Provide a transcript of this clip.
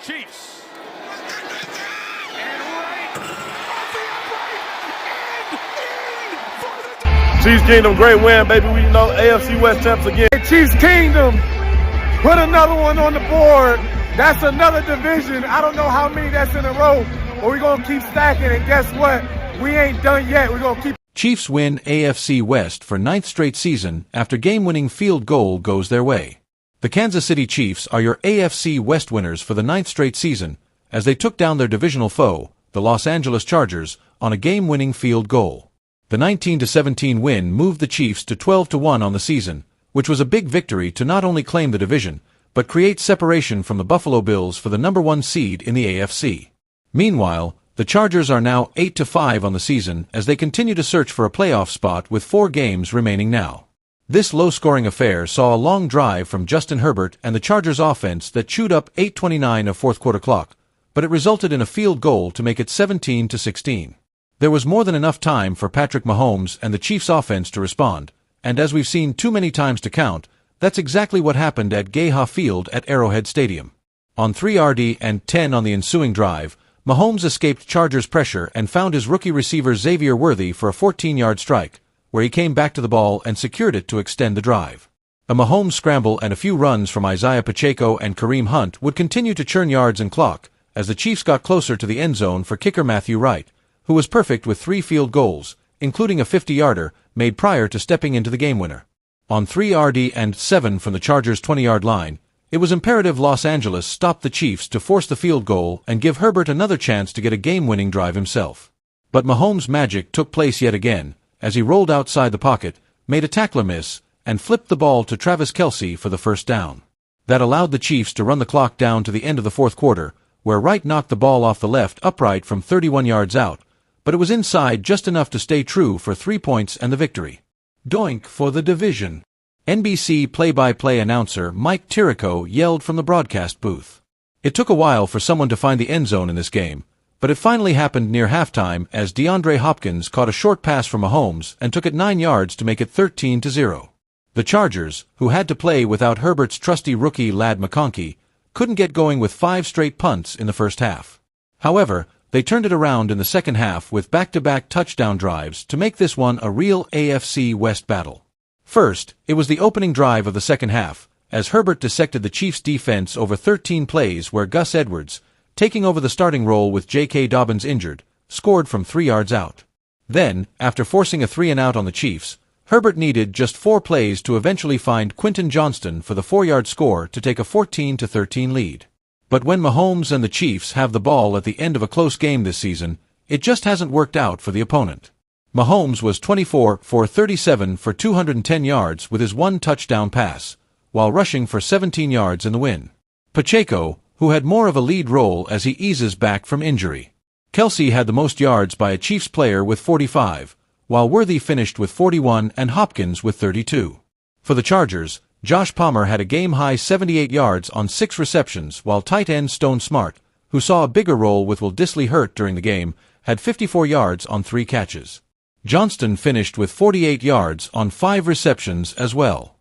Chiefs. And right off the upright and in for the Chiefs Kingdom, great win, baby. We know AFC West champs again. Chiefs Kingdom, put another one on the board. That's another division. I don't know how many that's in a row, but we're going to keep stacking. And guess what? We ain't done yet. We're going to keep. Chiefs win AFC West for 9th straight season after game-winning field goal goes their way. The Kansas City Chiefs are your AFC West winners for the 9th straight season as they took down their divisional foe, the Los Angeles Chargers, on a game-winning field goal. The 19-17 win moved the Chiefs to 12-1 on the season, which was a big victory to not only claim the division, but create separation from the Buffalo Bills for the number 1 seed in the AFC. Meanwhile, the Chargers are now 8-5 on the season as they continue to search for a playoff spot with 4 games remaining now. This low-scoring affair saw a long drive from Justin Herbert and the Chargers offense that chewed up 8:29 of fourth-quarter clock, but it resulted in a field goal to make it 17-16. There was more than enough time for Patrick Mahomes and the Chiefs offense to respond, and as we've seen too many times to count, that's exactly what happened at Gay-Ha Field at Arrowhead Stadium. On 3rd and 10 on the ensuing drive, Mahomes escaped Chargers pressure and found his rookie receiver Xavier Worthy for a 14-yard strike, where he came back to the ball and secured it to extend the drive. A Mahomes scramble and a few runs from Isaiah Pacheco and Kareem Hunt would continue to churn yards and clock as the Chiefs got closer to the end zone for kicker Matthew Wright, who was perfect with 3 field goals, including a 50-yarder made prior to stepping into the game winner. On 3rd and 7 from the Chargers' 20-yard line, it was imperative Los Angeles stop the Chiefs to force the field goal and give Herbert another chance to get a game-winning drive himself. But Mahomes' magic took place yet again, as he rolled outside the pocket, made a tackler miss, and flipped the ball to Travis Kelce for the first down. That allowed the Chiefs to run the clock down to the end of the fourth quarter, where Wright knocked the ball off the left upright from 31 yards out, but it was inside just enough to stay true for 3 points and the victory. Doink for the division. NBC play-by-play announcer Mike Tirico yelled from the broadcast booth. It took a while for someone to find the end zone in this game, but it finally happened near halftime as DeAndre Hopkins caught a short pass from Mahomes and took it 9 yards to make it 13-0. The Chargers, who had to play without Herbert's trusty rookie Ladd McConkey, couldn't get going with 5 straight punts in the first half. However, they turned it around in the second half with back-to-back touchdown drives to make this one a real AFC West battle. First, it was the opening drive of the second half, as Herbert dissected the Chiefs' defense over 13 plays where Gus Edwards, taking over the starting role with J.K. Dobbins injured, scored from 3 yards out. Then, after forcing a 3-and-out on the Chiefs, Herbert needed just 4 plays to eventually find Quentin Johnston for the 4-yard score to take a 14-13 lead. But when Mahomes and the Chiefs have the ball at the end of a close game this season, it just hasn't worked out for the opponent. Mahomes was 24 for 37 for 210 yards with his 1 touchdown pass, while rushing for 17 yards in the win. Pacheco, who had more of a lead role as he eases back from injury. Kelce had the most yards by a Chiefs player with 45, while Worthy finished with 41 and Hopkins with 32. For the Chargers, Josh Palmer had a game-high 78 yards on 6 receptions, while tight end Stone Smart, who saw a bigger role with Will Dissly hurt during the game, had 54 yards on 3 catches. Johnston finished with 48 yards on 5 receptions as well.